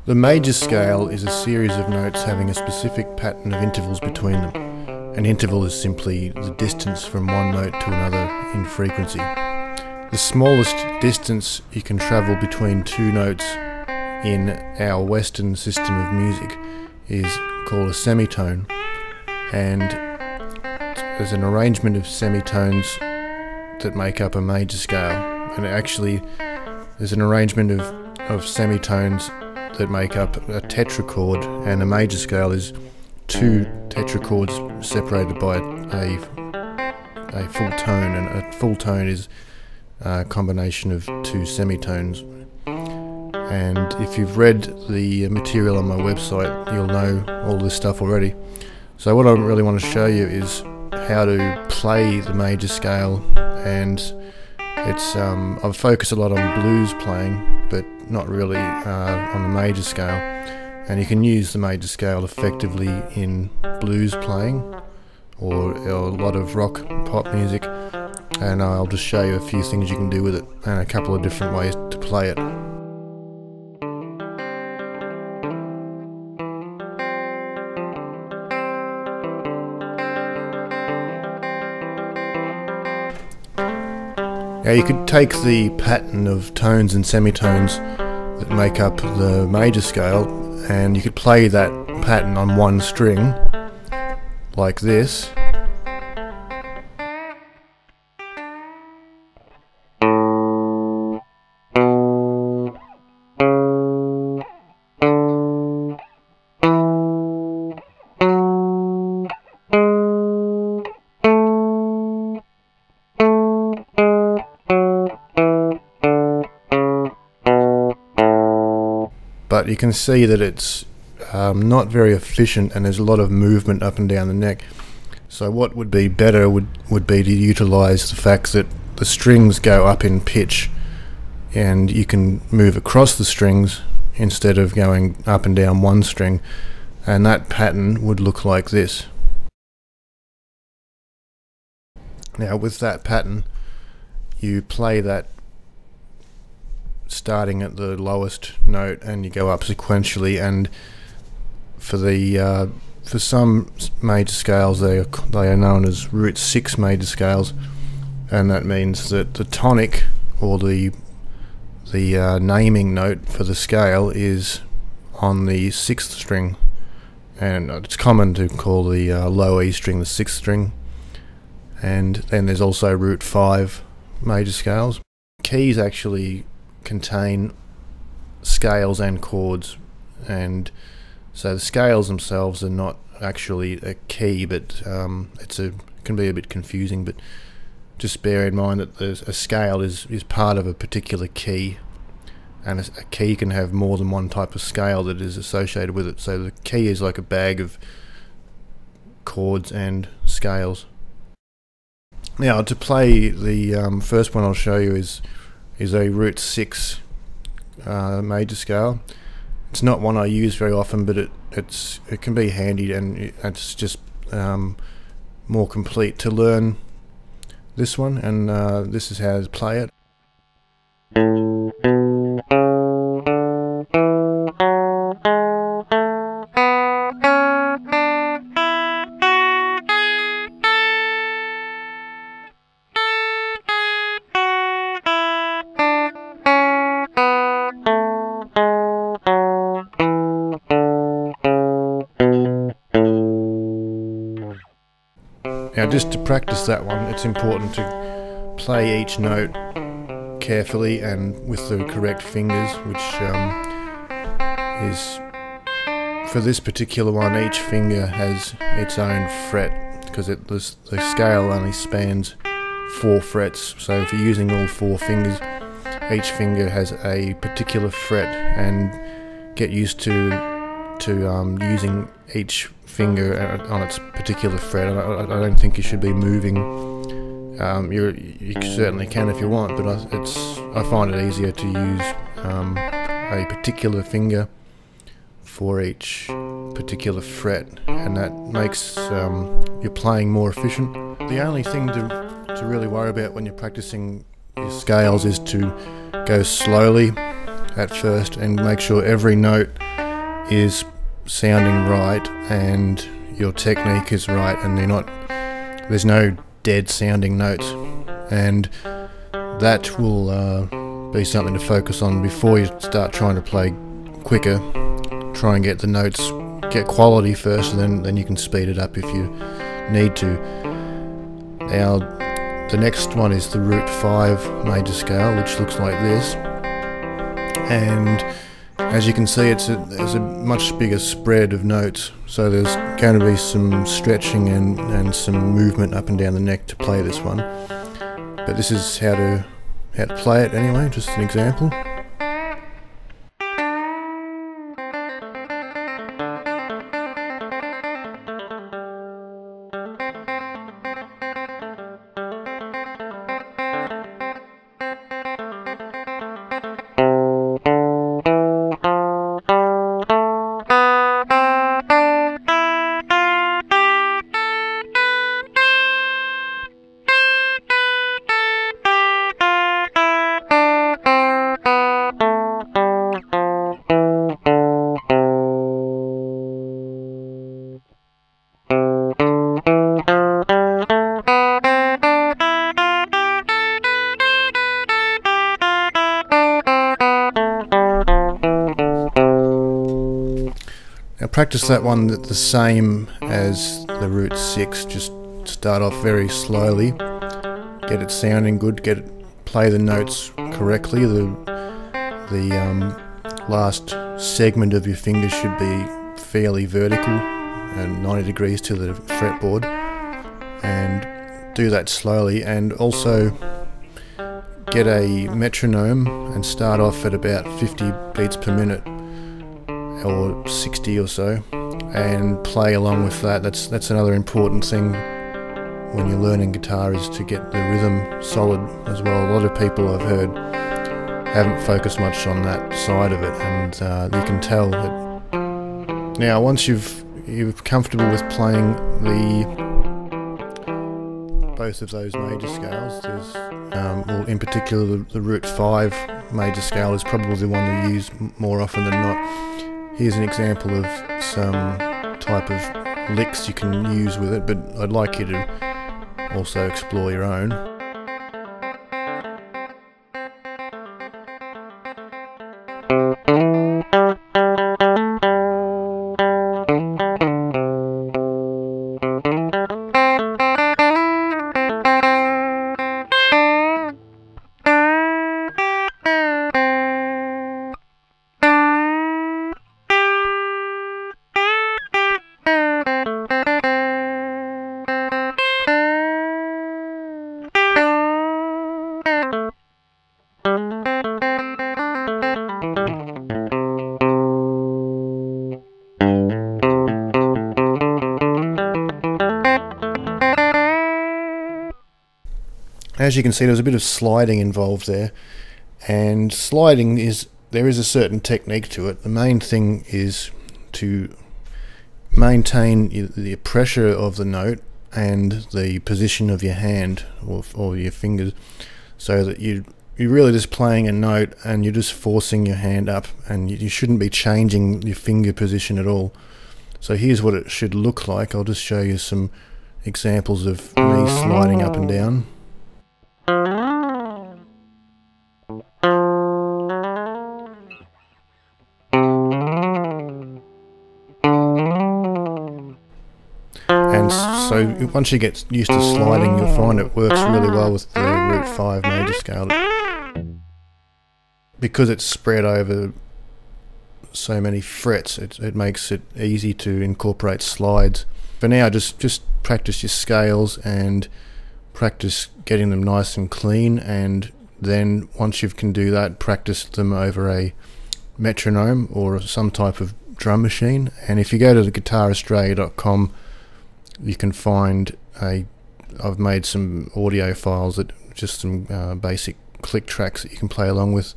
The major scale is a series of notes having a specific pattern of intervals between them. An interval is simply the distance from one note to another in frequency. The smallest distance you can travel between two notes in our Western system of music is called a semitone, and there's an arrangement of semitones that make up a major scale, and actually there's an arrangement of semitones that make up a tetrachord, and a major scale is two tetrachords separated by a full tone, and a full tone is a combination of two semitones. And if you've read the material on my website, you'll know all this stuff already. So what I really want to show you is how to play the major scale, and it's I've focused a lot on blues playing, but not really on the major scale. And you can use the major scale effectively in blues playing or a lot of rock pop music, and I'll just show you a few things you can do with it and a couple of different ways to play it. Now you could take the pattern of tones and semitones that make up the major scale, and you could play that pattern on one string like this. But you can see that it's not very efficient, and there's a lot of movement up and down the neck. So what would be better would be to utilise the fact that the strings go up in pitch, and you can move across the strings instead of going up and down one string, and that pattern would look like this. Now with that pattern, you play that starting at the lowest note and you go up sequentially, and for some major scales they are known as root 6 major scales, and that means that the tonic, or the naming note for the scale, is on the 6th string, and it's common to call the low E string the 6th string. And then there's also root 5 major scales. Keys actually contain scales and chords, and so the scales themselves are not actually a key, but it can be a bit confusing. But just bear in mind that a scale is part of a particular key, and a key can have more than one type of scale that is associated with it. So the key is like a bag of chords and scales. Now to play the first one I'll show you is a root 6 major scale. It's not one I use very often, but it can be handy, and it's just more complete to learn this one, and this is how to play it. Now just to practice that one, it's important to play each note carefully and with the correct fingers, which is, for this particular one, each finger has its own fret, because the scale only spans 4 frets. So if you're using all 4 fingers, each finger has a particular fret, and get used to using each finger on its particular fret. I don't think you should be moving. You certainly can if you want, but I find it easier to use a particular finger for each particular fret, and that makes your playing more efficient. The only thing to really worry about when you're practicing your scales is to go slowly at first and make sure every note is sounding right and your technique is right, and there's no dead sounding notes, and that will be something to focus on before you start trying to play quicker. Try and get the notes, get quality first, and then you can speed it up if you need to. Now the next one is the root 5 major scale, which looks like this, and as you can see, there's a much bigger spread of notes, so there's going to be some stretching and some movement up and down the neck to play this one. But this is how to play it anyway, just an example. Now practice that one the same as the root 6, just start off very slowly, get it sounding good, play the notes correctly. The last segment of your fingers should be fairly vertical and 90 degrees to the fretboard, and do that slowly, and also get a metronome and start off at about 50 beats per minute or 60 or so, and play along with that. That's another important thing when you're learning guitar, is to get the rhythm solid as well. A lot of people I've heard haven't focused much on that side of it, and you can tell that. Now once you're comfortable with playing both of those major scales, there's well, in particular the root 5 major scale is probably the one to use more often than not. Here's an example of some type of licks you can use with it, but I'd like you to also explore your own. As you can see, there's a bit of sliding involved there, and there is a certain technique to it. The main thing is to maintain the pressure of the note and the position of your hand or your fingers, so that you're really just playing a note and you're just forcing your hand up, and you shouldn't be changing your finger position at all. So here's what it should look like. I'll just show you some examples of me sliding up and down. And so once you get used to sliding, you'll find it works really well with the root 5 major scale. Because it's spread over so many frets, it makes it easy to incorporate slides. For now, just practice your scales and practice getting them nice and clean, and then once you can do that, practice them over a metronome or some type of drum machine. And if you go to the guitaraustralia.com, you can find I've made some audio files, that just some basic click tracks that you can play along with.